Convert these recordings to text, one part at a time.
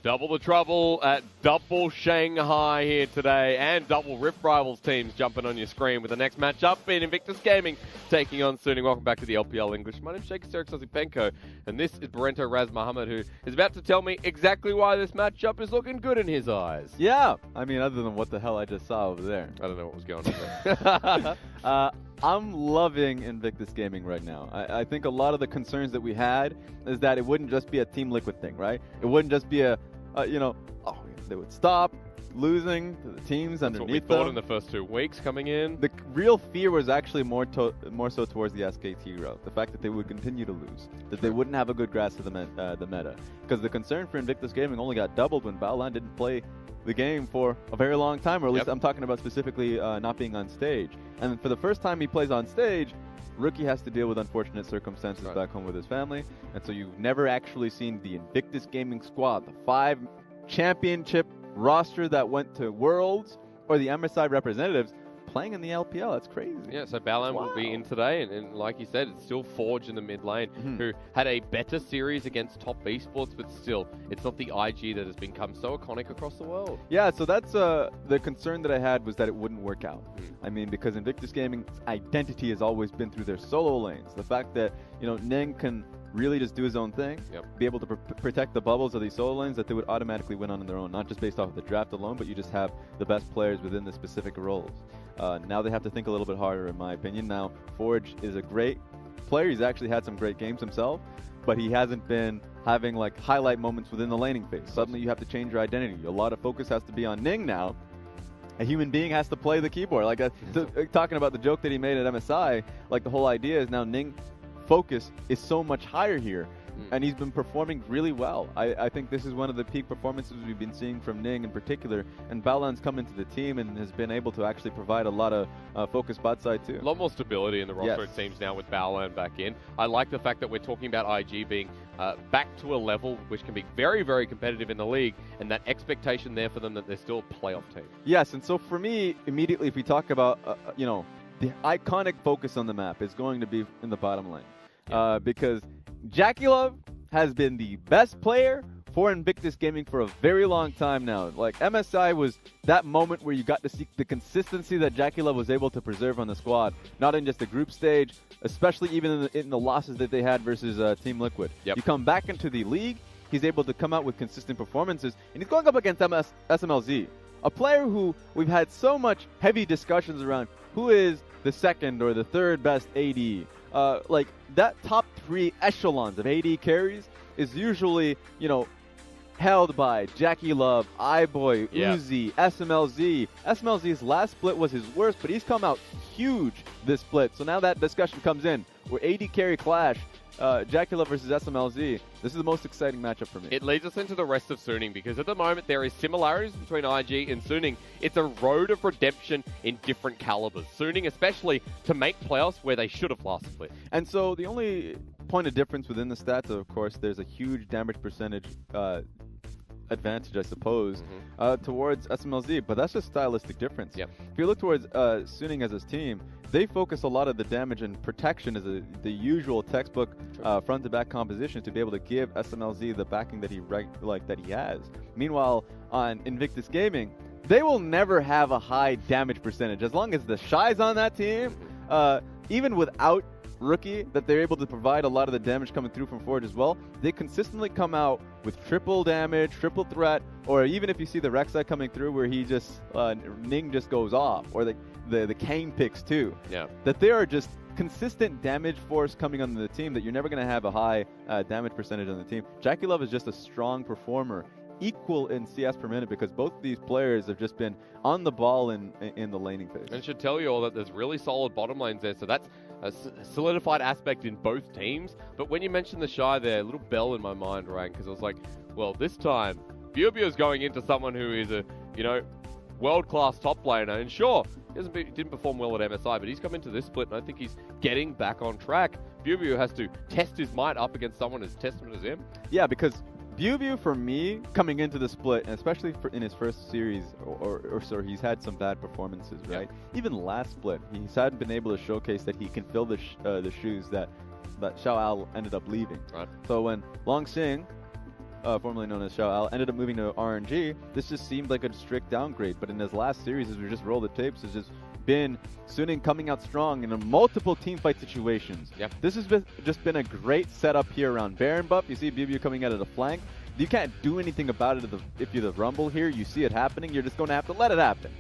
Double the trouble at double Shanghai here today, and double Rift Rivals teams jumping on your screen with the next matchup in Invictus Gaming taking on Suning. Welcome back to the LPL English. My name's Sheikh Sarek Sosipenko, and this is Barento Raz Muhammad, who is about to tell me exactly why this matchup is looking good in his eyes. Yeah, I mean, other than what the hell I just saw over there. I don't know what was going on there. I'm loving Invictus Gaming right now. I think a lot of the concerns that we had is that it wouldn't just be a Team Liquid thing, right? It wouldn't just be they would stop losing to the teams That's underneath what we them. thought in the first 2 weeks coming in. The real fear was actually more so towards the SKT route. The fact that they would continue to lose, that they wouldn't have a good grasp of the meta. Because the concern for Invictus Gaming only got doubled when Baolan didn't play the game for a very long time, or at least I'm talking about specifically not being on stage. And for the first time he plays on stage, Rookie has to deal with unfortunate circumstances back home with his family. And so you've never actually seen the Invictus Gaming squad, the 5 championship roster that went to Worlds, or the MSI representatives playing in the LPL. That's crazy. Yeah, so Baolan will be in today, and like you said, it's still Forge in the mid lane, who had a better series against top esports, but still, it's not the IG that has become so iconic across the world. Yeah, so that's the concern that I had, was that it wouldn't work out. I mean, because Invictus Gaming's identity has always been through their solo lanes. The fact that, Ning can really just do his own thing, be able to protect the bubbles of these solo lanes, that they would automatically win on their own, not just based off of the draft alone, but you just have the best players within the specific roles. Now they have to think a little bit harder, in my opinion. Now, Forge is a great player. He's actually had some great games himself, but he hasn't been having like highlight moments within the laning phase. Suddenly you have to change your identity. A lot of focus has to be on Ning now. A human being has to play the keyboard. Like talking about the joke that he made at MSI, like the whole idea is now Ning focus is so much higher here, and he's been performing really well. I think this is one of the peak performances we've been seeing from Ning in particular, and Baolan's come into the team and has been able to actually provide a lot of focus bot side too. A lot more stability in the roster, it seems, now with Baolan back in. I like the fact that we're talking about IG being back to a level which can be very, very competitive in the league, and that expectation there for them that they're still a playoff team. Yes, and so for me, immediately, if we talk about, the iconic focus on the map is going to be in the bottom lane. Because JackeyLove has been the best player for Invictus Gaming for a very long time now. Like, MSI was that moment where you got to see the consistency that JackeyLove was able to preserve on the squad, not in just the group stage, especially even in the losses that they had versus Team Liquid. You come back into the league, he's able to come out with consistent performances, and he's going up against SMLZ, a player who we've had so much heavy discussions around who is the second or the third best AD. Like, that top 3 echelons of AD carries is usually, held by JackeyLove, iBoy, Uzi, SMLZ. SMLZ's last split was his worst, but he's come out huge this split. So now that discussion comes in, where AD carry clash, JackeyLove versus SMLZ. This is the most exciting matchup for me. It leads us into the rest of Suning, because at the moment there is similarities between IG and Suning. It's a road of redemption in different calibers. Suning especially to make playoffs where they should have last split. And so the only point of difference within the stats, of course, there's a huge damage percentage advantage, I suppose, towards SMLZ, but that's just stylistic difference. If you look towards Suning as his team, they focus a lot of the damage and protection as the usual textbook front-to-back composition to be able to give SMLZ the backing that he has. Meanwhile, on Invictus Gaming, they will never have a high damage percentage. As long as the Shy's on that team, even without Rookie, that they're able to provide a lot of the damage coming through from Forge as well, they consistently come out with triple damage, triple threat, or even if you see the Rek'Sai coming through where he just, Ning just goes off, or the Kane picks too. That they are just consistent damage force coming on the team, that you're never going to have a high damage percentage on the team. JackeyLove is just a strong performer, equal in CS per minute, because both of these players have just been on the ball in the laning phase. And it should tell you all that there's really solid bottom lanes there, so that's a solidified aspect in both teams. But when you mentioned the Shy there, a little bell in my mind rang, because I was like, well, this time BioBio's going into someone who is a, world-class top laner, and sure, he didn't perform well at MSI, but he's come into this split, and I think he's getting back on track. BioBio has to test his might up against someone as testament as him. Yeah, because BioBio, for me, coming into the split, and especially in his first series, or he's had some bad performances, right? Even last split, he's hadn't been able to showcase that he can fill the shoes that Xiao Al ended up leaving. So when Long Xing formerly known as Xiao Al, ended up moving to RNG. This just seemed like a strict downgrade. But in his last series, as we just roll the tapes, has just been Suning coming out strong in multiple team fight situations. Yep. This has just been a great setup here around Baron buff. You see BioBio coming out of the flank. You can't do anything about it if you're the Rumble here. You see it happening. You're just going to have to let it happen.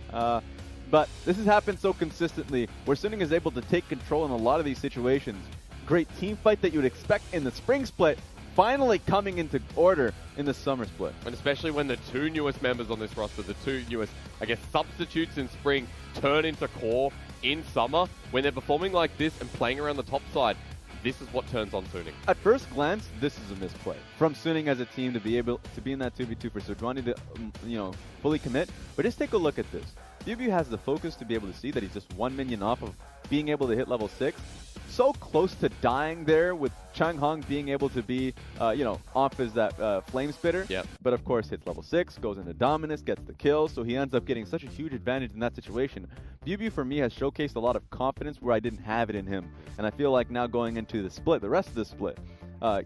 But this has happened so consistently where Suning is able to take control in a lot of these situations. Great team fight that you would expect in the spring split, finally coming into order in the summer split. And especially when the two newest members on this roster, the two newest, I guess, substitutes in spring, turn into core in summer, when they're performing like this and playing around the top side, this is what turns on Suning. At first glance, this is a misplay from Suning as a team to be able to be in that 2v2 for Sejuani to, fully commit. But just take a look at this. BioBio has the focus to be able to see that he's just one minion off of being able to hit level 6. So close to dying there with Chang Hong being able to be, off as that flame spitter. Yep. But of course hits level 6, goes into Dominus, gets the kill, so he ends up getting such a huge advantage in that situation. BioBio for me has showcased a lot of confidence where I didn't have it in him. And I feel like now going into the rest of the split,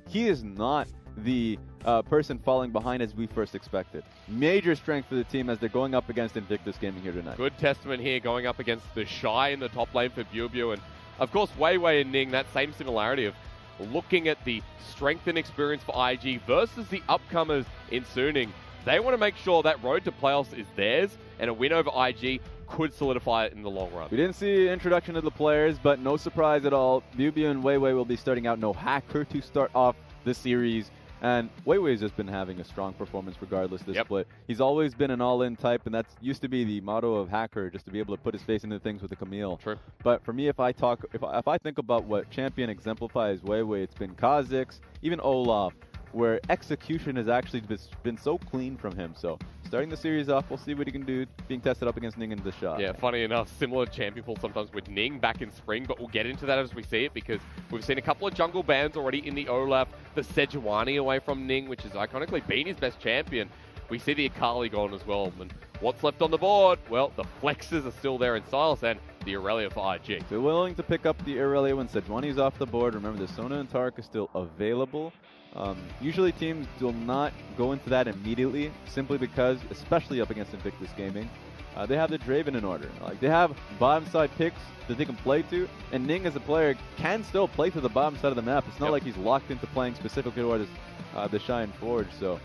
he is not the person falling behind as we first expected. Major strength for the team as they're going up against Invictus Gaming here tonight. Good testament here going up against the Shy in the top lane for BioBio, and of course Weiwei and Ning, that same similarity of looking at the strength and experience for IG versus the upcomers in Suning. They want to make sure that road to playoffs is theirs, and a win over IG could solidify it in the long run. We didn't see introduction of the players, but no surprise at all. BioBio and Weiwei will be starting out no hacker to start off the series. And Weiwei's just been having a strong performance regardless this split. He's always been an all-in type, and that's used to be the motto of Hacker, just to be able to put his face into things with a Camille. True. But for me, if I think about what champion exemplifies Weiwei, it's been Kha'Zix, even Olaf, where execution has actually been so clean from him. So starting the series off, we'll see what he can do, being tested up against Ning and the shot. Yeah, funny enough, similar champion pool sometimes with Ning back in spring, but we'll get into that as we see it because we've seen a couple of jungle bans already in the Olaf, the Sejuani away from Ning, which has iconically been his best champion. We see the Akali gone as well. And what's left on the board? Well, the Flexes are still there in Silas and the Aurelia for IG. They're willing to pick up the Aurelia when Sejuani's off the board. Remember, the Sona and Taric is still available. Usually teams will not go into that immediately, simply because, especially up against Invictus Gaming, they have the Draven in order. Like, they have bottom side picks that they can play to, and Ning as a player can still play to the bottom side of the map. It's not like he's locked into playing specifically towards the Shine Forge, so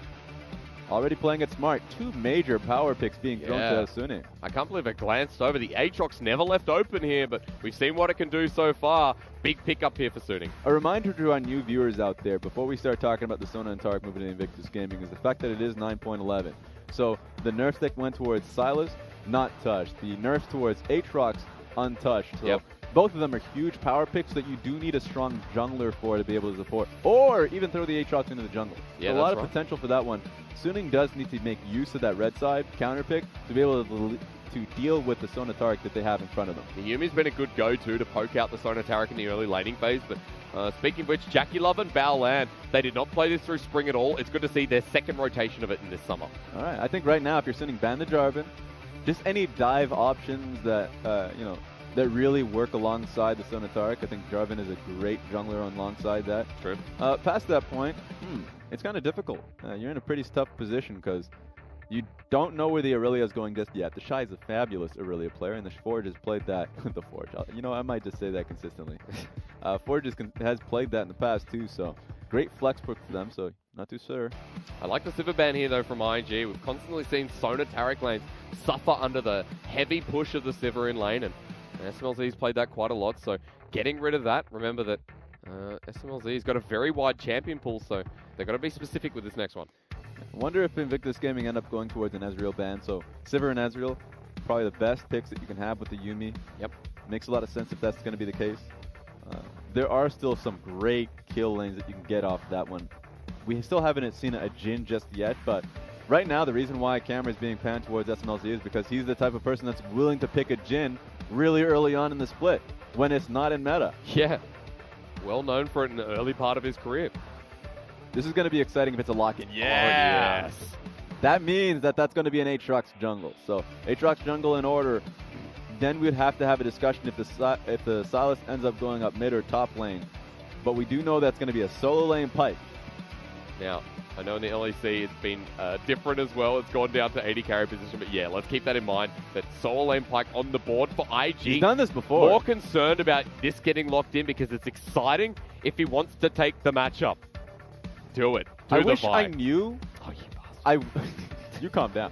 already playing it smart. Two major power picks being thrown to Suning. I can't believe it glanced over. The Aatrox never left open here, but we've seen what it can do so far. Big pickup here for Suning. A reminder to our new viewers out there, before we start talking about the Sona and Taric moving to Invictus Gaming, is the fact that it is 9.11. So the nerf that went towards Silas, not touched. The nerf towards Aatrox, untouched. So both of them are huge power picks that you do need a strong jungler for to be able to support, or even throw the Aatrox into the jungle. Yeah, a lot of potential for that one. Suning does need to make use of that red side counter pick to be able to deal with the Sona Taric that they have in front of them. The Yumi's been a good go-to to poke out the Sona Taric in the early laning phase, but speaking of which, Jackie Love and Baolan, they did not play this through spring at all. It's good to see their second rotation of it in this summer. All right, I think right now if you're Suning, ban the Jarvan. Just any dive options that, that really work alongside the Sona Taric. I think Jarvan is a great jungler alongside that. True. Past that point, it's kind of difficult. You're in a pretty tough position because you don't know where the Aurelia is going just yet. The Shy is a fabulous Aurelia player, and the Forge has played that. The Forge, I might just say that consistently. Forge has played that in the past too, so great flex pick for them, so not too sure. I like the Sivir ban here though from IG. We've constantly seen Sona Taric lanes suffer under the heavy push of the Sivir in lane, and SMLZ's played that quite a lot, so getting rid of that, remember that SMLZ's got a very wide champion pool, so they've got to be specific with this next one. I wonder if Invictus Gaming end up going towards an Ezreal ban. So Sivir and Ezreal, probably the best picks that you can have with the Yuumi. Yep. Makes a lot of sense if that's going to be the case. There are still some great kill lanes that you can get off that one. We still haven't seen a Jhin just yet, but right now the reason why Camera is being panned towards SMLZ is because he's the type of person that's willing to pick a Jhin really early on in the split when it's not in meta. Yeah. Well known for it in the early part of his career. This is going to be exciting if it's a lock-in. Yes. That means that that's going to be an Aatrox jungle. So Aatrox jungle in order. Then we'd have to have a discussion if the Silas ends up going up mid or top lane. But we do know that's going to be a solo lane pipe. Now, I know in the LEC it's been different as well. It's gone down to 80 carry position, but yeah, let's keep that in mind. That Solo Lane Pyke on the board for IG. He's done this before. More concerned about this getting locked in because it's exciting if he wants to take the matchup. Do it. Do I the wish I Pyke. knew. Oh, you bastard. You calm down.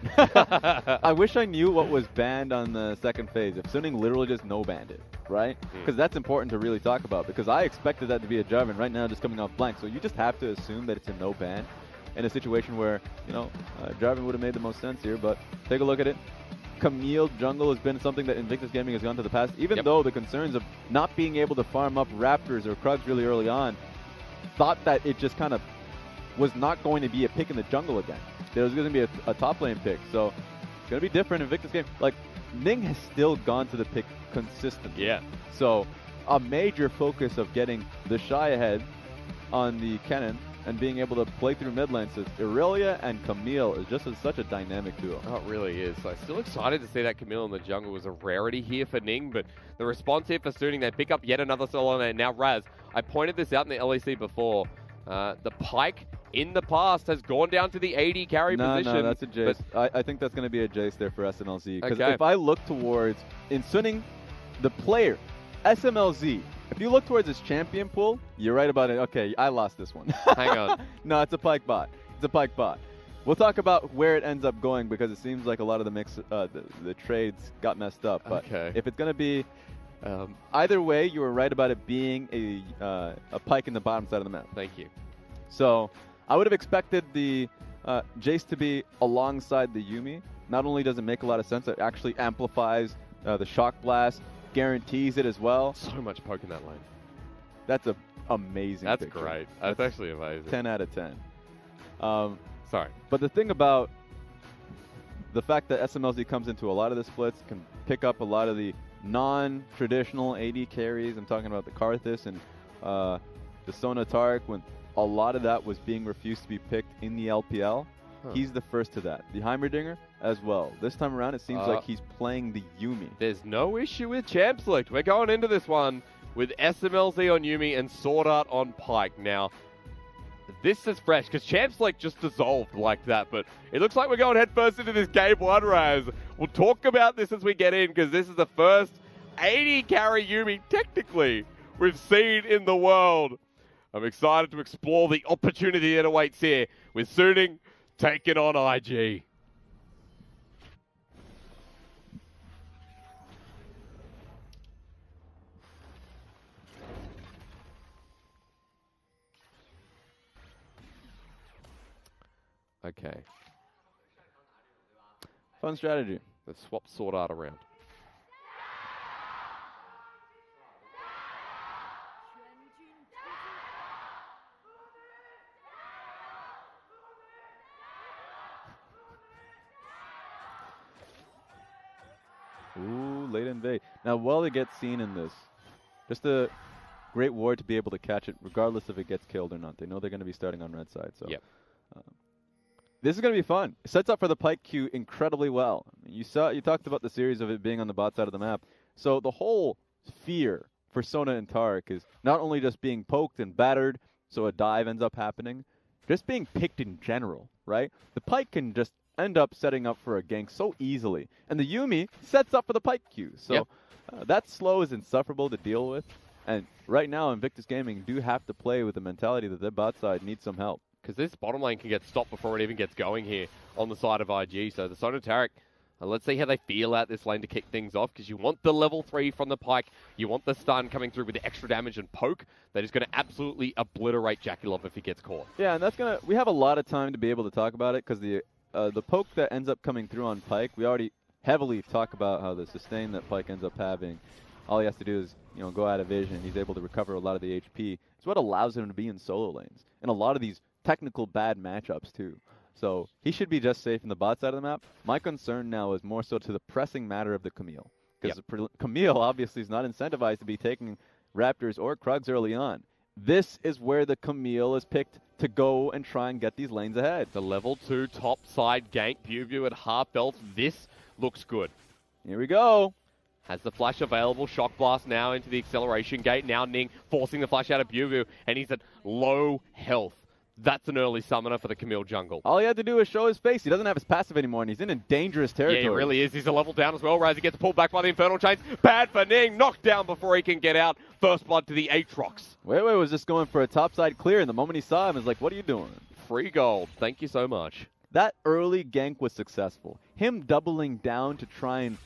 I wish I knew what was banned on the second phase. If Suning literally just no banned it, right? Because that's important to really talk about. Because I expected that to be a Jarvan right now, just coming off blank. So you just have to assume that it's a no ban in a situation where, you know, Jarvan would have made the most sense here. But take a look at it. Camille jungle has been something that Invictus Gaming has gone to the past. Even though the concerns of not being able to farm up Raptors or Krugs really early on, thought that it just kind of was not going to be a pick in the jungle again. There was going to be a top lane pick. So it's going to be different in Invictus game. Like, Ning has still gone to the pick consistently. Yeah. So a major focus of getting the Shy ahead on the Kennen and being able to play through mid lane. So Irelia and Camille is just such a dynamic duo. Oh, it really is. So still excited to see that Camille in the jungle was a rarity here for Ning, but the response here for Suning, they pick up yet another solo lane. Now Raz, I pointed this out in the LEC before. The Pyke in the past has gone down to the 80 carry position. No, that's a Jace. I think that's going to be a Jace there for SMLZ. Because Okay. if I look towards, in Suning, the player, SMLZ, if you look towards his champion pool, you're right about it. Okay, I lost this one. Hang on. No, it's a Pyke bot. It's a Pyke bot. We'll talk about where it ends up going because it seems like a lot of the mix, the trades got messed up. But Okay. if it's going to be, either way, you were right about it being a Pyke in the bottom side of the map. Thank you. So I would have expected the Jace to be alongside the Yuumi. Not only does it make a lot of sense, it actually amplifies the Shock Blast, guarantees it as well. So much poke in that lane. That's a amazing That's picture. great. That's actually amazing. 10 out of 10. Sorry. But the thing about the fact that SMLZ comes into a lot of the splits, can pick up a lot of the non-traditional AD carries. I'm talking about the Karthus and the Sona Taric, when a lot of that was being refused to be picked in the LPL. He's the first to that. The Heimerdinger as well. This time around, it seems like he's playing the Yuumi. There's no issue with Champ Select. We're going into this one with SMLZ on Yuumi and Sword Art on Pyke. Now, this is fresh because Champ Select just dissolved like that, but it looks like we're going headfirst into this game one, Raz. We'll talk about this as we get in because this is the first 80 carry Yuumi, technically, we've seen in the world. I'm excited to explore the opportunity that awaits here with Suning taking on IG. Okay, Fun strategy. let's swap Sword Art around. Ooh, late invade. Now, while it gets seen in this, just a great ward to be able to catch it, regardless if it gets killed or not. They know they're going to be starting on red side, so Yep. This is going to be fun. It sets up for the Pyke queue incredibly well. You talked about the series of it being on the bot side of the map. So the whole fear for Sona and Taric is not only just being poked and battered, so a dive ends up happening, just being picked in general, right? The Pyke can just end up setting up for a gank so easily. And the Yuumi sets up for the Pyke queue. So that slow is insufferable to deal with. And right now, Invictus Gaming do have to play with the mentality that their bot side needs some help. Because this bottom lane can get stopped before it even gets going here on the side of IG. So the Sona Taric, let's see how they feel out this lane to kick things off, because you want the level 3 from the Pyke. You want the stun coming through with the extra damage and poke that is going to absolutely obliterate JackeyLove if he gets caught. Yeah, and that's going to... We have a lot of time to be able to talk about it, because the poke that ends up coming through on Pyke, we already heavily talk about how the sustain that Pyke ends up having, all he has to do is, you know, go out of vision. He's able to recover a lot of the HP. It's what allows him to be in solo lanes. And a lot of these technical bad matchups too. So he should be just safe in the bot side of the map. My concern now is more so to the pressing matter of the Camille. Because Camille obviously is not incentivized to be taking Raptors or Krugs early on. This is where the Camille is picked to go and try and get these lanes ahead. The level 2 top side gank, Bewview at half health. This looks good. Here we go. Has the flash available. Shock Blast now into the acceleration gate. Now Ning forcing the flash out of Bewview, and he's at low health. That's an early summoner for the Camille jungle. All he had to do was show his face. He doesn't have his passive anymore, and he's in dangerous territory. Yeah, he really is. He's a level down as well. Razzie gets pulled back by the Infernal Chains. Bad for Ning. Knocked down before he can get out. First blood to the Aatrox. Weiwei was just going for a topside clear, and the moment he saw him, he was like, what are you doing? Free gold. Thank you so much. That early gank was successful. Him doubling down to try and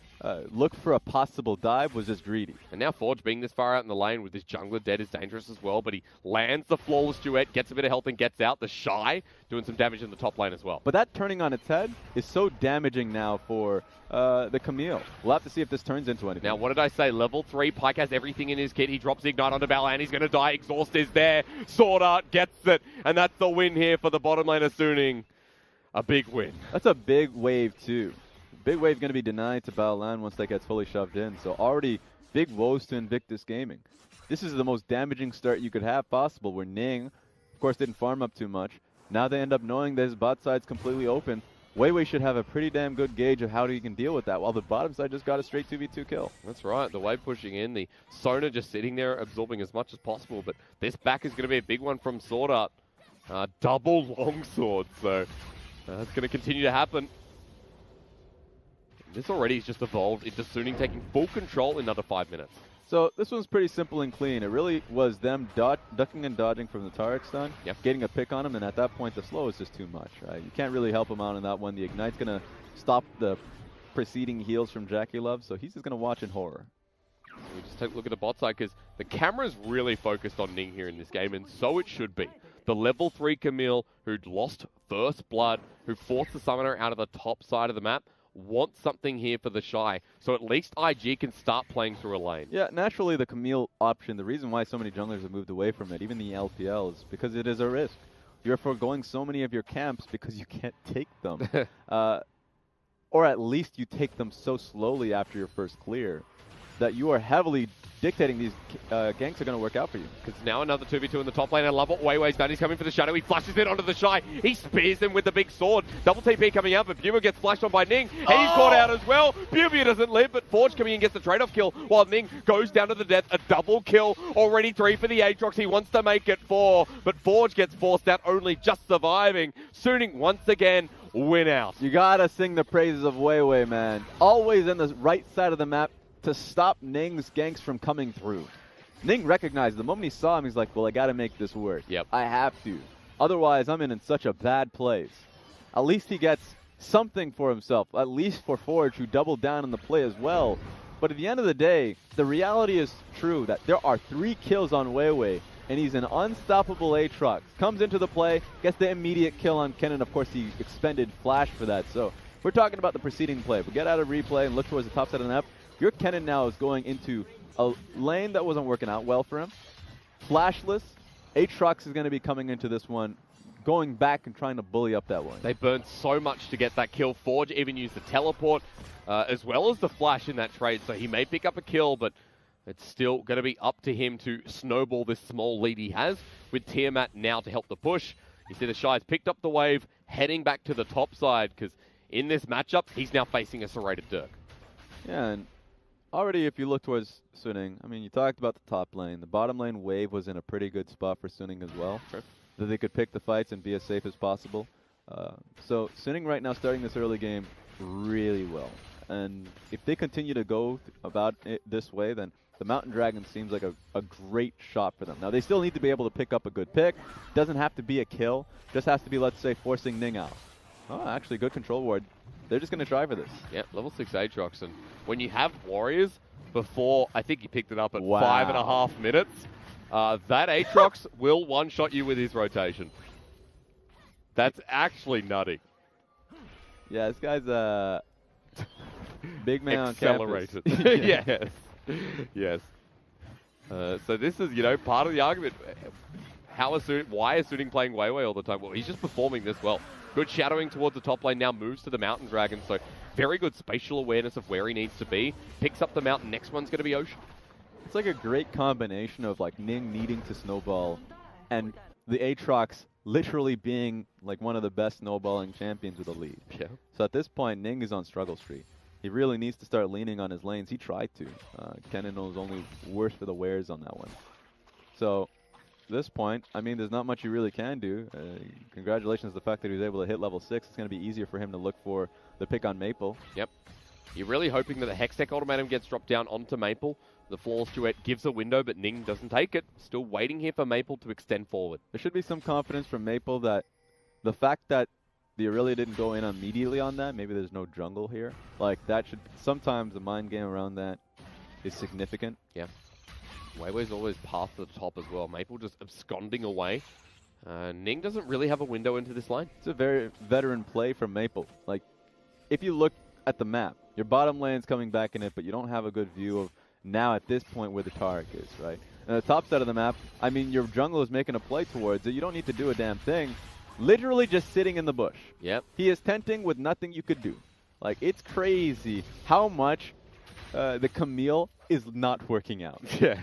look for a possible dive was just greedy. And now Forge being this far out in the lane with this jungler dead is dangerous as well, but he lands the flawless duet, gets a bit of health and gets out. The Shy doing some damage in the top lane as well. But that turning on its head is so damaging now for the Camille. We'll have to see if this turns into anything. Now, what did I say? Level 3, Pyke has everything in his kit. He drops the Ignite onto Balan. He's going to die. Exhaust is there. Sword Art gets it. And that's the win here for the bottom laner Suning. A big win. That's a big wave, too. Big wave going to be denied to Balan once that gets fully shoved in. So already big woes to Invictus Gaming. This is the most damaging start you could have possible, where Ning, of course, didn't farm up too much. Now they end up knowing that his bot side's completely open. Weiwei should have a pretty damn good gauge of how he can deal with that, while the bottom side just got a straight 2v2 kill. That's right. The wave pushing in, the Sona just sitting there absorbing as much as possible. But this back is going to be a big one from Sword Art. Double longsword, so that's going to continue to happen. This already has just evolved into Suning taking full control in under 5 minutes. So this one's pretty simple and clean. It really was them ducking and dodging from the Taric stun, getting a pick on him, and at that point the slow is just too much. Right? You can't really help him out on that one. The Ignite's going to stop the preceding heals from JackeyLove, so he's just going to watch in horror. We just take a look at the bot side, because the camera's really focused on Ning here in this game, and so it should be. The level 3 Camille, who'd lost first blood, who forced the summoner out of the top side of the map, wants something here for the Shy, so at least IG can start playing through a lane. Yeah, naturally the Camille option, the reason why so many junglers have moved away from it, even the LPL, is because it is a risk. You're foregoing so many of your camps because you can't take them. Or at least you take them so slowly after your first clear that you are heavily dictating these ganks are going to work out for you. Because now another 2v2 in the top lane. I love what Weiwei's done. He's coming for the Shadow. He flashes it onto the Shy. He spears him with the big sword. Double TP coming out, but Buma gets flashed on by Ning. He's caught out as well. Buma doesn't live, but Forge coming in gets the trade-off kill while Ning goes down to the death. A double kill. Already 3 for the Aatrox. He wants to make it 4, but Forge gets forced out, only just surviving. Suning once again win out. You got to sing the praises of Weiwei, man. Always on the right side of the map to stop Ning's ganks from coming through. Ning recognized the moment he saw him, he's like, well, I got to make this work. Yep. I have to. Otherwise, I'm in such a bad place. At least he gets something for himself, at least for Forge, who doubled down on the play as well. But at the end of the day, the reality is true that there are 3 kills on Weiwei, and he's an unstoppable Aatrox. Comes into the play, gets the immediate kill on Kennen. Of course, he expended Flash for that. So we're talking about the preceding play. But get out of replay and look towards the top side of the map. Your Kennen now is going into a lane that wasn't working out well for him. Flashless. Aatrox is going to be coming into this one, going back and trying to bully up that lane. They burned so much to get that kill. Forge even used the teleport as well as the flash in that trade, so he may pick up a kill, but it's still going to be up to him to snowball this small lead he has, with Tiamat now to help the push. You see the Shy's picked up the wave, heading back to the top side, because in this matchup, he's now facing a serrated Dirk. Yeah, and already, if you look towards Suning, I mean, you talked about the top lane. The bottom lane wave was in a pretty good spot for Suning as well. Sure. That they could pick the fights and be as safe as possible. So Suning right now starting this early game really well. And if they continue to go about it this way, then the Mountain Dragon seems like a great shot for them. Now, they still need to be able to pick up a good pick. Doesn't have to be a kill. Just has to be, let's say, forcing Ning out. Oh, actually, good control ward. They're just going to try for this. Yeah, level 6 Aatrox. And when you have Warriors before, I think he picked it up at 5.5 minutes, that Aatrox will one-shot you with his rotation. That's actually nutty. Yeah, this guy's big man accelerated. on campus. Yes. Yes. So this is, part of the argument. Why is Suning playing Weiwei all the time? Well, he's just performing this well. Good shadowing towards the top lane, now moves to the Mountain Dragon, so very good spatial awareness of where he needs to be. Picks up the mountain, next one's going to be Ocean. It's like a great combination of like Ning needing to snowball and the Aatrox literally being like one of the best snowballing champions with a lead. Yeah. So at this point, Ning is on struggle street. He really needs to start leaning on his lanes. He tried to. Kennen was only worse for the wares on that one. So this point, I mean, there's not much you really can do. Congratulations to the fact that he was able to hit level 6. It's going to be easier for him to look for the pick on Maple. Yep. You're really hoping that the Hextech Ultimatum gets dropped down onto Maple. The Flawless Duet gives a window, but Ning doesn't take it. Still waiting here for Maple to extend forward. There should be some confidence from Maple that the fact that the Aurelia didn't go in immediately on that, maybe there's no jungle here. Like, that should, sometimes the mind game around that is significant. Yeah. Weiwei's always past the top as well. Maple just absconding away. Ning doesn't really have a window into this lane. It's a very veteran play from Maple. Like, if you look at the map, your bottom lane's coming back in it, but you don't have a good view of now at this point where the Taric is, right? And the top side of the map, I mean, your jungle is making a play towards it. You don't need to do a damn thing. Literally just sitting in the bush. Yep. He is tenting with nothing you could do. Like, it's crazy how much the Camille is not working out. Yeah.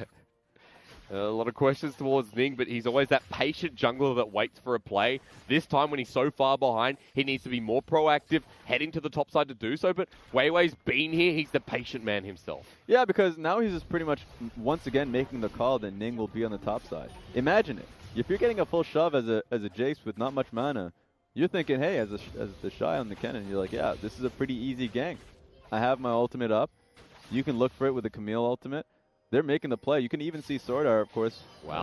A lot of questions towards Ning, but he's always that patient jungler that waits for a play. This time, when he's so far behind, he needs to be more proactive, heading to the top side to do so. But Weiwei's been here. He's the patient man himself. Yeah, because now he's just pretty much, once again, making the call that Ning will be on the top side. Imagine it. If you're getting a full shove as a Jace with not much mana, you're thinking, hey, as the Shy on the cannon, you're like, yeah, this is a pretty easy gank. I have my ultimate up. You can look for it with the Camille ultimate. They're making the play. You can even see Swordar, of course,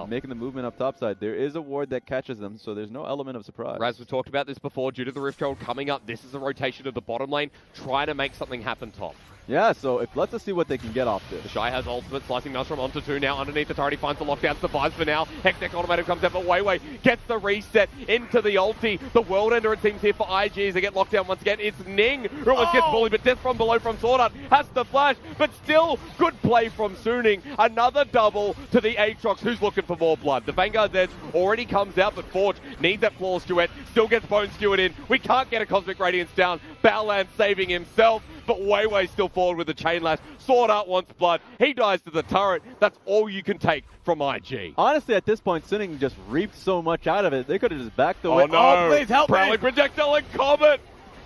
making the movement up top side. There is a ward that catches them, so there's no element of surprise. Raz, we've talked about this before. Due to the Rift Herald coming up, this is a rotation of the bottom lane, trying to make something happen top. Yeah, so let's just see what they can get off this. The Shy has ultimate, slicing Nostrum onto 2 now. Underneath the turret, he finds the lockdown, survives for now. Hextech Automatic comes out, but Weiwei gets the reset into the ulti. The World Ender, it seems, here for IG as they get locked down once again. It's Ning who almost gets bullied, but Death from below from Swordart has the flash, but still good play from Suning. Another double to the Aatrox, who's looking for more blood. The Vanguard's edge already comes out, but Forge needs that Flawless Duet, still gets Bone Skewered in. We can't get a Cosmic Radiance down. Baolan saving himself, but Weiwei still forward with the Chain Lash. Sword Art wants blood. He dies to the turret. That's all you can take from IG. Honestly, at this point, Suning just reaped so much out of it. They could have just backed away. Oh, no. Oh, please help Prowling me. Projectile and Comet.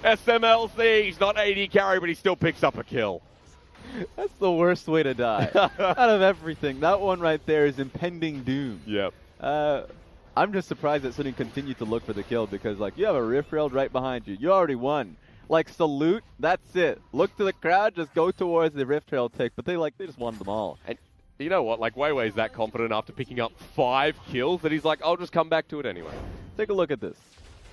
SMLC. He's not AD carry, but he still picks up a kill. That's the worst way to die. Out of everything. That one right there is impending doom. Yep. I'm just surprised that Suning continued to look for the kill because, like, you have a Rift Herald right behind you. You already won. Like, salute, that's it. Look to the crowd, just go towards the Rift Herald take. But they just won them all. And you know what? Like, Weiwei's that confident after picking up 5 kills that he's like, I'll just come back to it anyway. Take a look at this.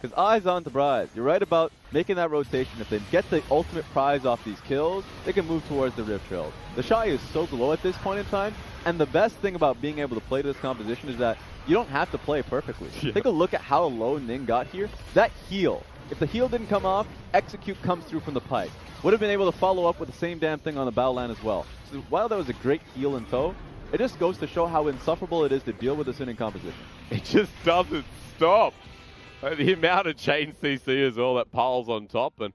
Because eyes on the prize. You're right about making that rotation. If they get the ultimate prize off these kills, they can move towards the Rift Herald. The Shy is so low at this point in time. And the best thing about being able to play this composition is that you don't have to play perfectly. Yeah. Take a look at how low Ning got here. That heal. If the heal didn't come off, Execute comes through from the pipe. Would have been able to follow up with the same damn thing on the Baolan as well. So while that was a great heal in tow, it just goes to show how insufferable it is to deal with this Suning composition. It just doesn't stop. The amount of chain CC as well that piles on top. And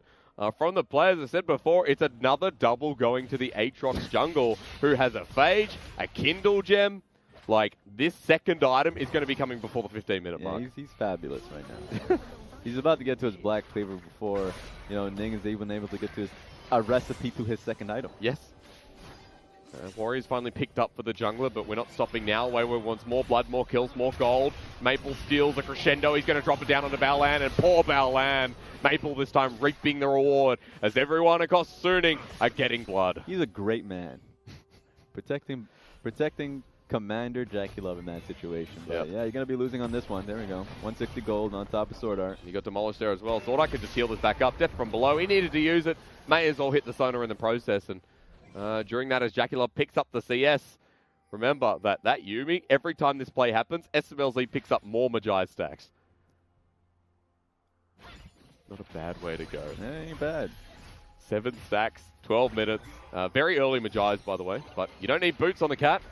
from the players, as I said before, it's another double going to the Aatrox jungle, who has a Phage, a Kindle Gem. Like, this second item is going to be coming before the 15-minute mark. He's fabulous right now. He's about to get to his Black Cleaver before, Ning is even able to get to a recipe to his second item. Yes. Warriors finally picked up for the jungler, but we're not stopping now. Weiwei wants more blood, more kills, more gold. Maple steals a crescendo. He's going to drop it down onto Baolan, and poor Baolan. Maple this time reaping the reward as everyone across Suning are getting blood. He's a great man. protecting Commander JackeyLove in that situation. But yeah, you're going to be losing on this one. There we go. 160 gold on top of Sword Art. He got demolished there as well. Sword Art could just heal this back up. Death from below. He needed to use it. May as well hit the sonar in the process. And during that, as JackeyLove picks up the CS, remember that Yuumi, every time this play happens, SMLZ picks up more Magi stacks. Not a bad way to go. That ain't bad. 7 stacks, 12 minutes. Very early Magi's, by the way. But you don't need boots on the cat.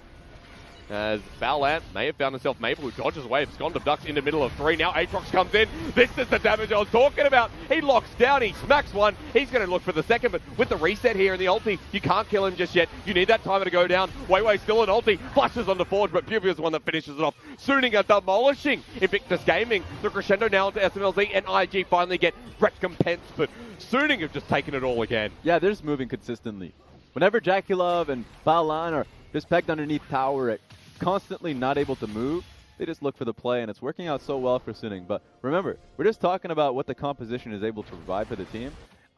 As Baolan may have found himself Maple, who dodges away, abscond abducts in the middle of 3. Now Aatrox comes in. This is the damage I was talking about. He locks down, he smacks one. He's going to look for the second, but with the reset here in the ulti, you can't kill him just yet. You need that timer to go down. Weiwei still an ulti, flashes onto Forge, but Puvia is the one that finishes it off. Suning are demolishing Invictus Gaming. The crescendo now into SMLZ, and IG finally get recompense, but Suning have just taken it all again. Yeah, they're just moving consistently. Whenever JackeyLove and Baolan are just pegged underneath tower, constantly not able to move, they just look for the play, and it's working out so well for Suning. But remember, we're just talking about what the composition is able to provide for the team.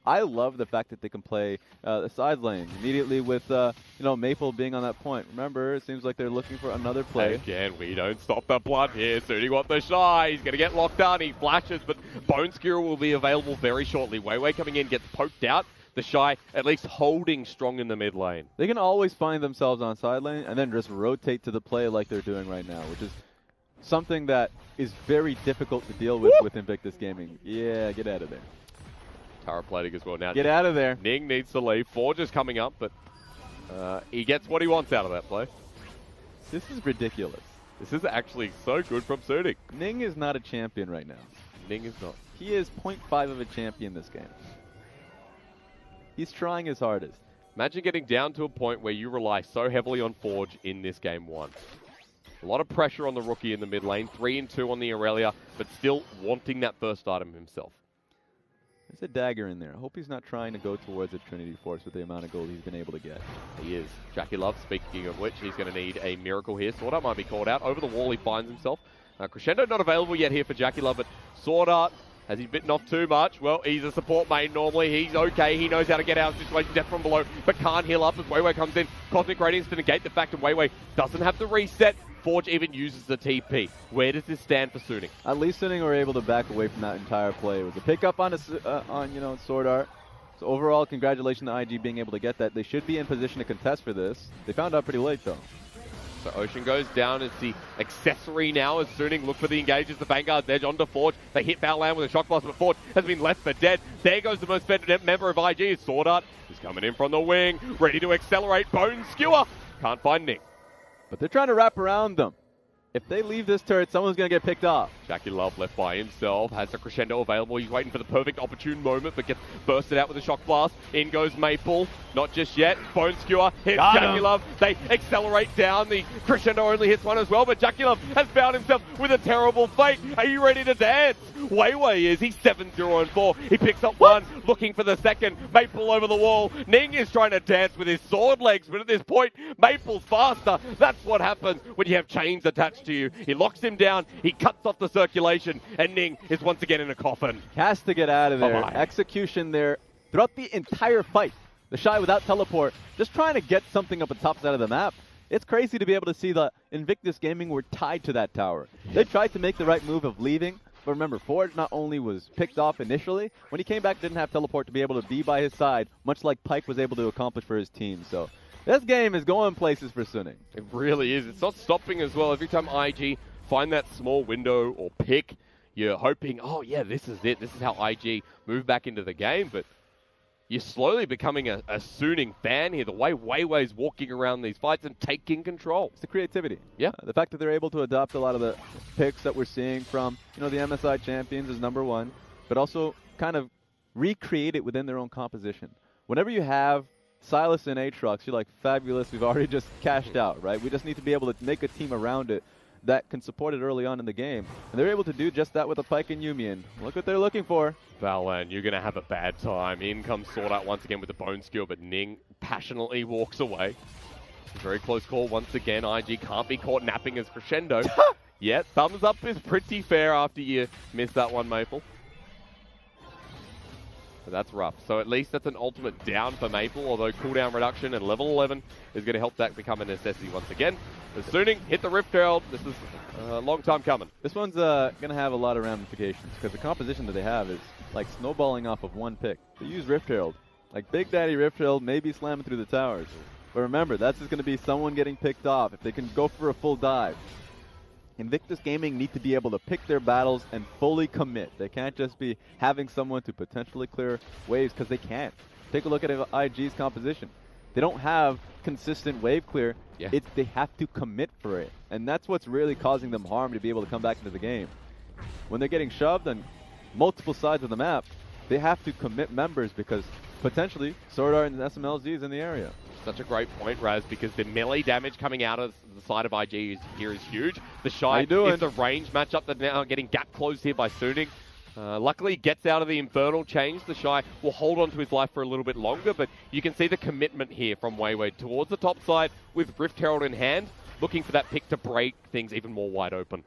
I love the fact that they can play the side lane immediately with, Maple being on that point. Remember, it seems like they're looking for another play. Again, we don't stop the blood here. Suning wants the shy. He's going to get locked down. He flashes, but Bone Skewer will be available very shortly. Weiwei coming in, gets poked out. The shy at least holding strong in the mid lane. They can always find themselves on side lane and then just rotate to the play like they're doing right now, which is something that is very difficult to deal with Invictus Gaming. Yeah, get out of there. Tara plating as well now. Get out of there. Ning needs to leave. Forge is coming up, but he gets what he wants out of that play. This is ridiculous. This is actually so good from Suning. Ning is not a champion right now. Ning is not. He is 0.5 of a champion this game. He's trying his hardest. Imagine getting down to a point where you rely so heavily on Forge in this game 1. A lot of pressure on the rookie in the mid lane. 3 and 2 on the Aurelia, but still wanting that first item himself. There's a dagger in there. I hope he's not trying to go towards a Trinity Force with the amount of gold he's been able to get. He is. JackeyLove, speaking of which, he's going to need a miracle here. Sword Art might be called out. Over the wall he finds himself. Crescendo not available yet here for JackeyLove, but Sword Art, has he bitten off too much? Well, he's a support main normally. He's okay. He knows how to get out of the situation. Death from below, but can't heal up as Weiwei comes in. Cosmic Radiance to negate the fact that Weiwei doesn't have the reset. Forge even uses the TP. Where does this stand for Suning? At least Suning were able to back away from that entire play. It was a pickup on Sword Art. So overall, congratulations to IG being able to get that. They should be in position to contest for this. They found out pretty late though. So Ocean goes down as the accessory now as Suning look for the engages, the Vanguard's edge onto Forge. They hit Battleland with a shock blast, but Forge has been left for dead. There goes the most fed member of IG. Sword Art is coming in from the wing, ready to accelerate. Bone Skewer can't find Ning. But they're trying to wrap around them. If they leave this turret, someone's going to get picked off. JackeyLove left by himself, has the Crescendo available. He's waiting for the perfect opportune moment, but gets bursted out with a shock blast. In goes Maple. Not just yet. Bone Skewer hits JackeyLove. They accelerate down. The Crescendo only hits one as well, but JackeyLove has found himself with a terrible fate. Are you ready to dance? Weiwei is. He's 7-0-4. He picks up one, looking for the second. Maple over the wall. Ning is trying to dance with his sword legs, but at this point, Maple's faster. That's what happens when you have chains attached to you. He locks him down, he cuts off the circulation, and Ning is once again in a coffin. Has to get out of there. Execution there throughout the entire fight. The Shy without teleport, just trying to get something up the top side of the map. It's crazy to be able to see the Invictus Gaming were tied to that tower. They tried to make the right move of leaving, but remember, Forge not only was picked off initially, when he came back didn't have teleport to be able to be by his side, much like Pyke was able to accomplish for his team. So this game is going places for Suning. It really is. It's not stopping as well. Every time IG find that small window or pick, you're hoping, oh yeah, this is it. This is how IG move back into the game. But you're slowly becoming a Suning fan here. The way Weiwei's walking around these fights and taking control. It's the creativity. Yeah. The fact that they're able to adopt a lot of the picks that we're seeing from, the MSI champions is number one, but also kind of recreate it within their own composition. Whenever you have Sylas and Aatrox, you're like, fabulous, we've already just cashed out, right? We just need to be able to make a team around it that can support it early on in the game. And they're able to do just that with a Pyke and Yuumi, and look what they're looking for. Balan, you're going to have a bad time. In comes Sword Art once again with the Bone Skewer, but Ning passionately walks away. Very close call once again. IG can't be caught napping as Crescendo. Yeah, thumbs up is pretty fair after you miss that one, Maple. But that's rough. So at least that's an ultimate down for Maple, although cooldown reduction and level 11 is going to help that become a necessity once again. As Suning hit the Rift Herald. This is a long time coming. This one's going to have a lot of ramifications because the composition that they have is like snowballing off of one pick. They use Rift Herald. Like Big Daddy Rift Herald may be slamming through the towers. But remember, that's just going to be someone getting picked off if they can go for a full dive. Invictus Gaming need to be able to pick their battles and fully commit. They can't just be having someone to potentially clear waves because they can't. Take a look at IG's composition. They don't have consistent wave clear. Yeah. They have to commit for it. And that's what's really causing them harm to be able to come back into the game. When they're getting shoved on multiple sides of the map, they have to commit members because potentially Sword Art and SMLZ is in the area. Such a great point, Raz, because the melee damage coming out of the side of IG here is huge. The Shy is the range matchup that now getting gap closed here by Suning. Luckily, gets out of the Infernal Change. The Shy will hold on to his life for a little bit longer, but you can see the commitment here from Weiwei towards the top side with Rift Herald in hand, looking for that pick to break things even more wide open.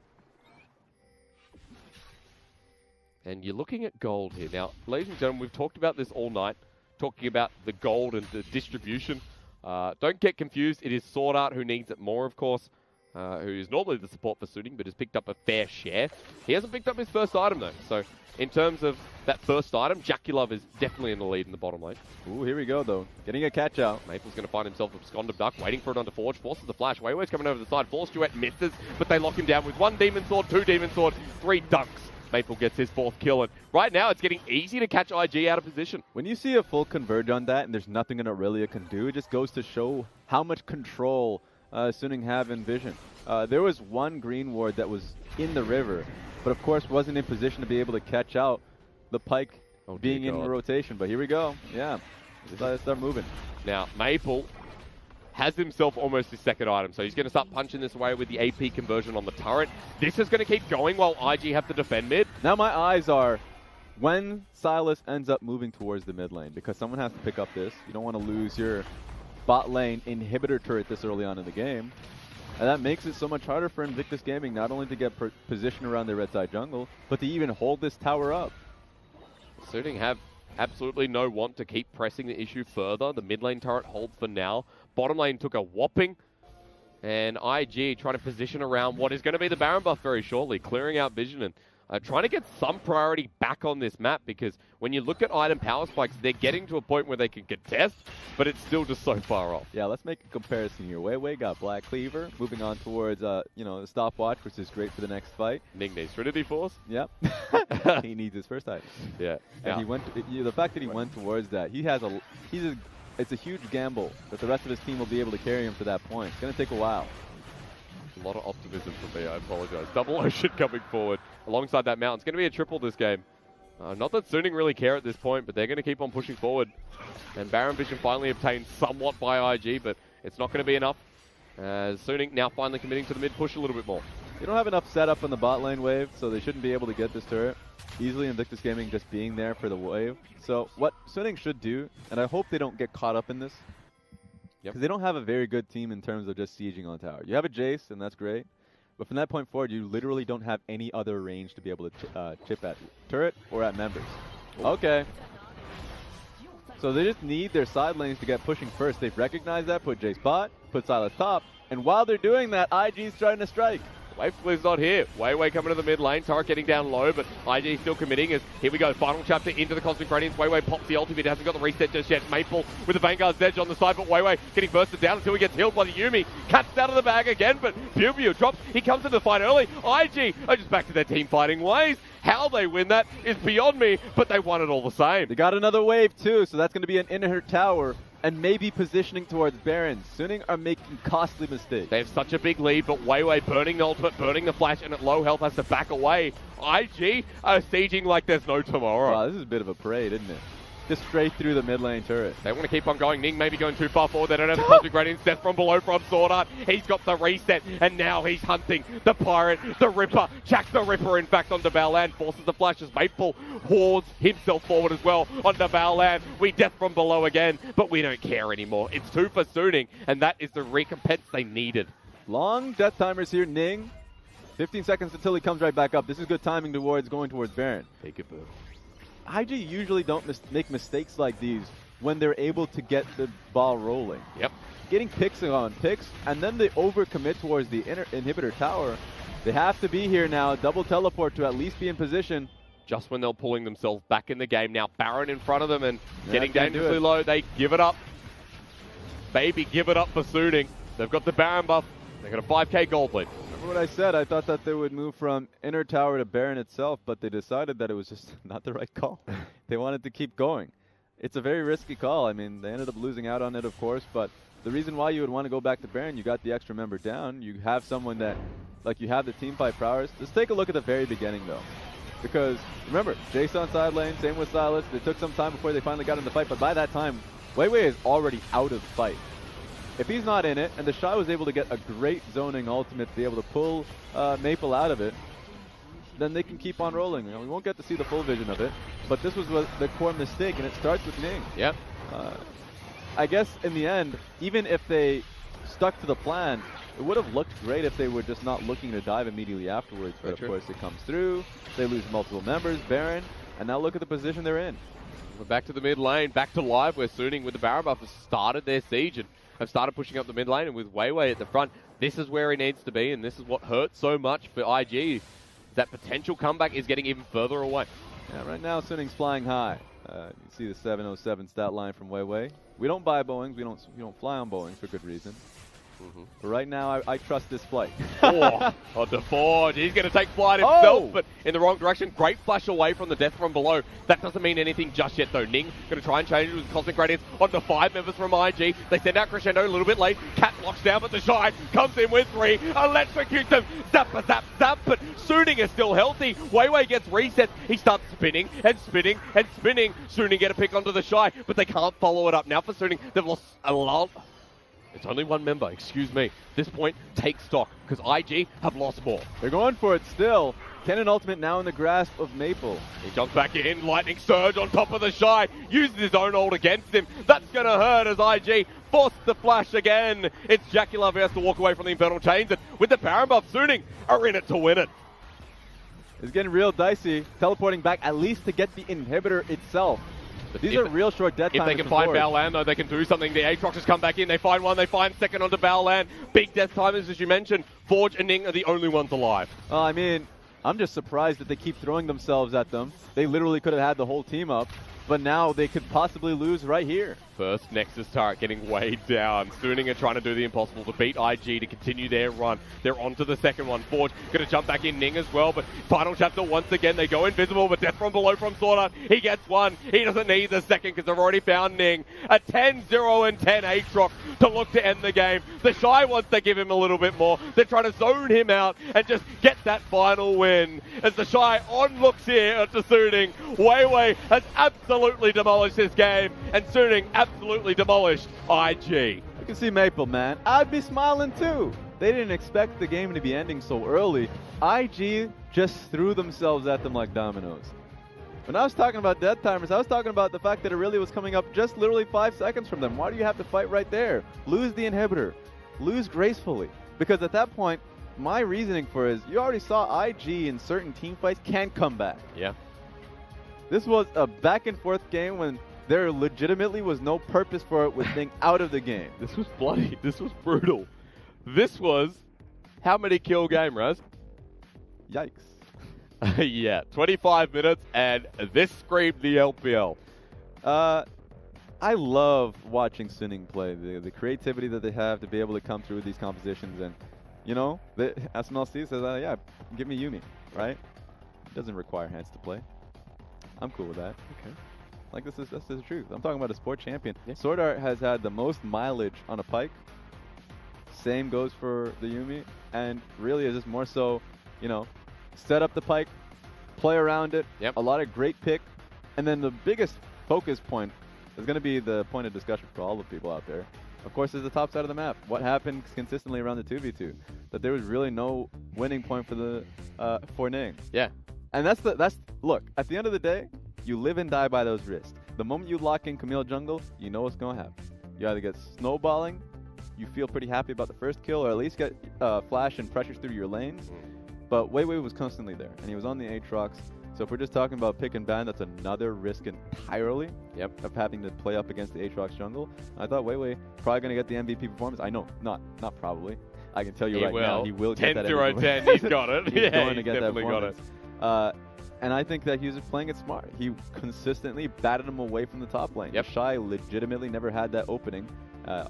And you're looking at gold here. Now, ladies and gentlemen, we've talked about this all night, talking about the gold and the distribution. Don't get confused. It is Sword Art who needs it more, of course, who is normally the support for Suning, but has picked up a fair share. He hasn't picked up his first item, though. So, in terms of that first item, JackeyLove is definitely in the lead in the bottom lane. Ooh, here we go, though. Getting a catch out. Maple's going to find himself absconded duck, waiting for it onto Forge. Forces the flash. Weiwei's coming over the side. Force Duet misses, but they lock him down with 1 Demon Sword, 2 Demon Sword, 3 dunks. Maple gets his 4th kill, and right now it's getting easy to catch IG out of position. When you see a full converge on that and there's nothing an Aurelia can do, it just goes to show how much control Suning have in vision. There was one green ward that was in the river, but of course wasn't in position to be able to catch out the Pyke being in rotation. But here we go. Yeah, let's start moving. Now, Maple has himself almost his 2nd item, so he's going to start punching this away with the AP conversion on the turret. This is going to keep going while IG have to defend mid. Now my eyes are when Sylas ends up moving towards the mid lane, because someone has to pick up this. You don't want to lose your bot lane inhibitor turret this early on in the game. And that makes it so much harder for Invictus Gaming not only to get position around their red side jungle, but to even hold this tower up. Suning have absolutely no want to keep pressing the issue further. The mid lane turret holds for now. Bottom lane took a whopping. And IG trying to position around what is going to be the Baron buff very shortly, clearing out vision and trying to get some priority back on this map, because when you look at item power spikes, they're getting to a point where they can contest, but it's still just so far off. Yeah, let's make a comparison here. Weiwei got Black Cleaver, moving on towards the stopwatch, which is great for the next fight. Ning needs Trinity Force. Yep. He needs his first item. Yeah. And he went. The fact that he went towards that, it's a huge gamble that the rest of his team will be able to carry him to that point. It's going to take a while. A lot of optimism from me, I apologize. Double Ocean coming forward alongside that Mountain. It's going to be a triple this game. Not that Suning really care at this point, but they're going to keep on pushing forward. And Baron Vision finally obtained somewhat by IG, but it's not going to be enough. As Suning now finally committing to the mid push a little bit more. They don't have enough setup on the bot lane wave, so they shouldn't be able to get this turret easily. Invictus Gaming just being there for the wave. So what Suning should do, and I hope they don't get caught up in this, because they don't have a very good team in terms of just sieging on tower. You have a Jace, and that's great. But from that point forward, you literally don't have any other range to be able to chip at turret or at members. Okay. So they just need their side lanes to get pushing first. They've recognized that, put Jace bot, put Sylas top, and while they're doing that, IG's trying to strike. Wave Flu's not here. Weiwei coming to the mid lane. Turret getting down low, but IG still committing. As here we go. Final chapter into the Cosmic Radiance. Weiwei pops the ultimate. Hasn't got the reset just yet. Maple with the Vanguard's edge on the side, but Weiwei getting bursted down until he gets healed by the Yuumi. Cuts out of the bag again, but Pew drops. He comes into the fight early. IG are just back to their team fighting ways. How they win that is beyond me, but they won it all the same. They got another wave too, so that's going to be an inner tower. And maybe positioning towards Baron. Suning are making costly mistakes. They have such a big lead, but Weiwei burning the ultimate, burning the flash, and at low health has to back away. IG are sieging like there's no tomorrow. Wow, this is a bit of a parade, isn't it? Just straight through the mid lane turret. They want to keep on going. Ning maybe going too far forward. They don't have the Cosmic Radiance. Death from below from Sword Art. He's got the reset, and now he's hunting the Pirate, the Ripper. Jack the Ripper, in fact, onto Baolan. Forces the flash as Maple hoards himself forward as well onto Baolan. We death from below again, but we don't care anymore. It's 2 for Suning, and that is the recompense they needed. Long death timers here, Ning. 15 seconds until he comes right back up. This is good timing towards going towards Baron. Take it, boo. IG usually don't make mistakes like these when they're able to get the ball rolling. Yep. Getting picks on picks, and then they overcommit towards the inhibitor tower. They have to be here now, double teleport to at least be in position. Just when they're pulling themselves back in the game. Now Baron in front of them and getting dangerously low. They give it up. Baby, give it up for Suning. They've got the Baron buff. They got a 5k gold lead. Remember what I said? I thought that they would move from inner tower to Baron itself, but they decided that it was just not the right call. They wanted to keep going. It's a very risky call. I mean, they ended up losing out on it, of course, but the reason why you would want to go back to Baron, you got the extra member down. You have someone that, like, you have the team fight prowess. Let's take a look at the very beginning, though. Because, remember, Jace on side lane, same with Sylas. They took some time before they finally got in the fight, but by that time, Weiwei is already out of the fight. If he's not in it, and the Shy was able to get a great zoning ultimate to be able to pull Maple out of it, then they can keep on rolling. You know, we won't get to see the full vision of it, but this was the core mistake, and it starts with Ning. Yep. I guess in the end, even if they stuck to the plan, It would have looked great if they were just not looking to dive immediately afterwards, but of course it comes through. They lose multiple members, Baron, and now look at the position they're in. We're back to the mid lane, back to live, where Suning with the Baron buff has started their siege and have started pushing up the mid lane, and with Weiwei at the front, this is where he needs to be, and this is what hurts so much for IG. That potential comeback is getting even further away. Yeah, right now Suning's flying high. You see the 707 stat line from Weiwei. We don't buy Boeings, we don't fly on Boeings for good reason. But right now, I trust this flight. On the Forge. He's going to take flight himself, but in the wrong direction. Great flash away from the death from below. That doesn't mean anything just yet, though. Ning going to try and change it with Cosmic Gradients on the 5 members from IG. They send out Crescendo a little bit late. Cat locks down, but the Shy comes in with 3. Electrocutes him. Zap, zap, zap. But Suning is still healthy. Weiwei gets reset. He starts spinning and spinning and spinning. Suning get a pick onto the Shy, but they can't follow it up. Now for Suning, they've lost a lot. It's only 1 member, excuse me. This point, take stock, because IG have lost more. They're going for it still. Cannon Ultimate now in the grasp of Maple. He jumps back in, Lightning Surge on top of the Shy, uses his own ult against him. That's going to hurt as IG forced the flash again. It's JackeyLove who has to walk away from the Infernal Chains, and with the Baron buff, Suning are in it to win it. It's getting real dicey, teleporting back at least to get the inhibitor itself. These are real short death timers. If they can find Baolan, though, they can do something. The Aatroxes come back in. They find one. They find second onto Baolan. Big death timers, as you mentioned. Forge and Ning are the only ones alive. I mean, I'm just surprised that they keep throwing themselves at them. They literally could have had the whole team up, but now they could possibly lose right here. First Nexus turret getting weighed down. Suning are trying to do the impossible to beat IG to continue their run. They're on to the second one. Forge going to jump back in Ning as well, but final chapter once again. They go invisible, but death from below from Sword Art. He gets one. He doesn't need the second because they've already found Ning. A 10-0 and 10 Aatrox to look to end the game. The Shy wants to give him a little bit more. They're trying to zone him out and just get that final win. As the Shy on looks here to Suning. Weiwei has absolutely demolished this game, and Suning absolutely demolished IG. You can see Maple, man. I'd be smiling too. They didn't expect the game to be ending so early. IG just threw themselves at them like dominoes. When I was talking about death timers, I was talking about the fact that it really was coming up just literally 5 seconds from them. Why do you have to fight right there? Lose the inhibitor. Lose gracefully. Because at that point, my reasoning for it is you already saw IG in certain team fights can come back. Yeah. This was a back and forth game when there legitimately was no purpose for it with Ning out of the game. This was bloody. This was brutal. This was how many kill game, Raz? Yikes. Yeah, 25 minutes, and this screamed the LPL. I love watching Suning play. The creativity that they have to be able to come through these compositions, and you know, the SMLC says, yeah, give me Yuumi, right? It doesn't require hands to play. I'm cool with that. Okay. Like that's the truth. I'm talking about a sport champion. Yeah. Sword Art has had the most mileage on a Pyke. Same goes for the Yuumi, and really is just more so, you know, set up the Pyke, play around it. Yep. A lot of great pick, and then the biggest focus point is going to be the point of discussion for all the people out there. Of course, is the top side of the map. What happened consistently around the 2v2? That there was really no winning point for the for Ning. Yeah. And that's look, at the end of the day, you live and die by those wrists. The moment you lock in Camille Jungle, you know what's going to happen. You either get snowballing, you feel pretty happy about the first kill, or at least get flash and pressures through your lanes. But Weiwei was constantly there, and he was on the Aatrox. So if we're just talking about pick and ban, that's another risk entirely of having to play up against the Aatrox jungle. I thought Weiwei probably going to get the MVP performance. I know, not probably. I can tell you now, he will get that MVP. 10-0-10, he's got it. He's going to get definitely that got it. And I think that he was playing it smart. He consistently batted him away from the top lane. Yep. Shy legitimately never had that opening.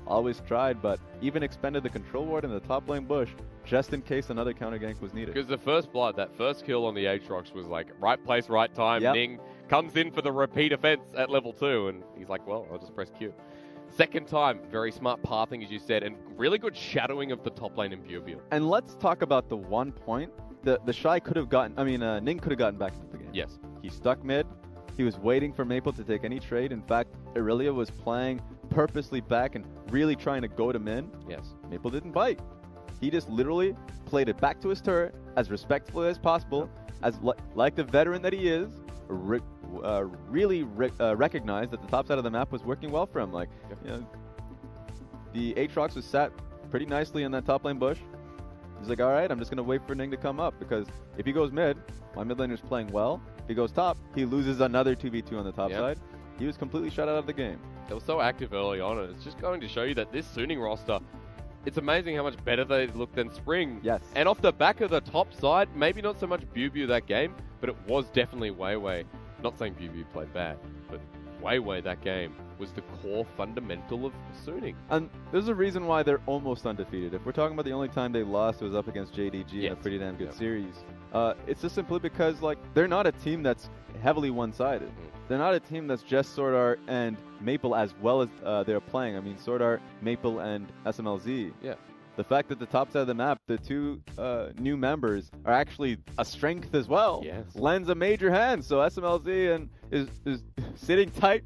Always tried, but even expended the control ward in the top lane bush just in case another counter gank was needed. Because the first blood, that first kill on the Aatrox was like right place, right time. Yep. Ning comes in for the repeat offense at level 2, and he's like, well, I'll just press Q. Second time, very smart pathing, as you said, and really good shadowing of the top lane in BioBio. And let's talk about the one point. The Shy could have gotten, Ning could have gotten back into the game. Yes. He stuck mid. He was waiting for Maple to take any trade. In fact, Irelia was playing purposely back and really trying to go to mid. Yes. Maple didn't bite. He just literally played it back to his turret as respectfully as possible, as like the veteran that he is, really recognized that the top side of the map was working well for him. Like, you know, the Aatrox was sat pretty nicely in that top lane bush. He's like, all right, I'm just going to wait for Ning to come up, because if he goes mid, my mid laner's playing well. If he goes top, he loses another 2v2 on the top side. He was completely shut out of the game. They were so active early on, and it's just going to show you that this Suning roster, it's amazing how much better they look than Spring. Yes. And off the back of the top side, maybe not so much BuBu that game, but it was definitely Weiwei. Not saying BuBu played bad, but Weiwei that game was the core fundamental of Suning. And there's a reason why they're almost undefeated. If we're talking about the only time they lost was up against JDG in a pretty damn good series. It's just simply because like they're not a team that's heavily one-sided. They're not a team that's just Sword Art and Maple as well as they're playing. I mean, Sword Art, Maple, and SMLZ. Yeah. The fact that the top side of the map, the two new members are actually a strength as well, lends a major hand. So SMLZ and is sitting tight,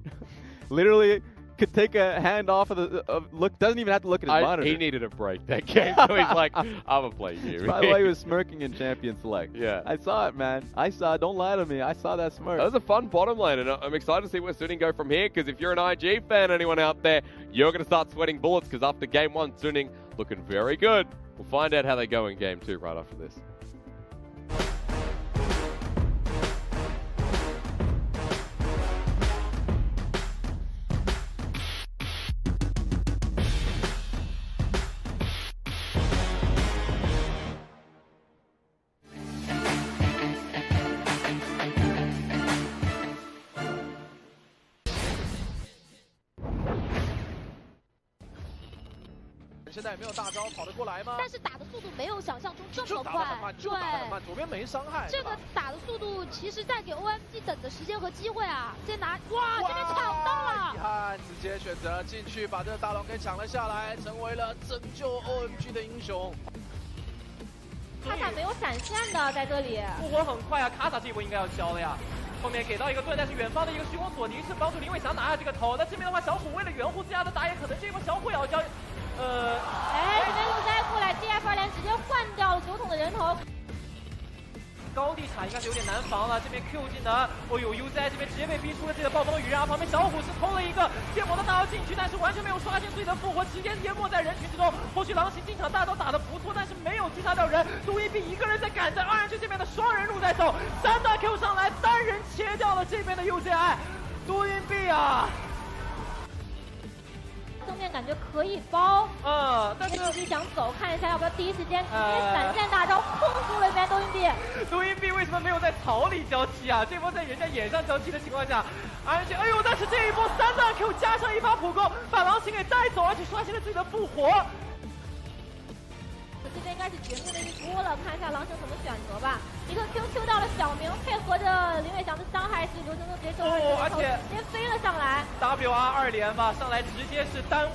literally could take a hand off of the look. Doesn't even have to look at his monitor. He needed a break that game, so he's like, I'm gonna play you. By the way, he was smirking in Champion Select. Yeah, I saw it, man. I saw it. Don't lie to me. I saw that smirk. That was a fun bottom lane, and I'm excited to see where Suning go from here. Because if you're an IG fan, anyone out there, you're gonna start sweating bullets. Because after game 1, Suning looking very good. We'll find out how they go in game 2 right after this.现在也没有大招跑得过来吗？但是打的速度没有想象中这么快，就打得很慢，左边没伤害。这个打的速度其实在给 OMG 等的时间和机会啊！这拿哇，这边抢到了！遗憾，直接选择进去把这个大龙给抢了下来，成为了拯救 OMG 的英雄。卡塔没有闪现的，在这里复活很快啊，卡塔这一波应该要交了呀。后面给到一个盾，但是远方的一个虚空索尼是帮助林伟翔拿下这个头。那这边的话，小虎为了援护自家的打野，可能这一波小虎也要交。哎，这边路灾过来 ，DF2连直接换掉了酒桶的人头。高地塔应该是有点难防了，这边 Q 技能，哦呦 UZ 这边直接被逼出了自己的暴风雨，然后旁边小虎是偷了一个剑魔的大招进去，但是完全没有刷新自己的复活，直接淹没在人群之中。后续狼行进场大招打得不错，但是没有击杀掉人，杜一碧一个人在赶在2人区这边的双人路在走，3大 Q 上来，单人切掉了这边的 UZI， 杜云碧啊。正面感觉可以包，但是自己想走，看一下要不要第一时间直接闪现大招控住了一边杜云碧。杜云碧为什么没有在草里交气啊？这波在人家眼上交气的情况下，而且哎呦，但是这一波3大 Q 加上一发普攻，把狼行给带走，而且刷新了自己的复活。这边应该是绝命的一波了，看一下狼行怎么选择吧。一个 Q 到了小明，配合着林伟翔的伤害，是刘铮铮直接救了人头，直接飞了上来。WR2连吧，上来直接是单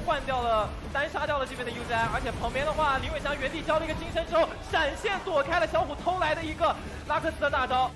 杀掉了这边的 UZI， 而且旁边的话，林伟翔原地交了一个金身之后，闪现躲开了小虎偷来的一个拉克斯的大招。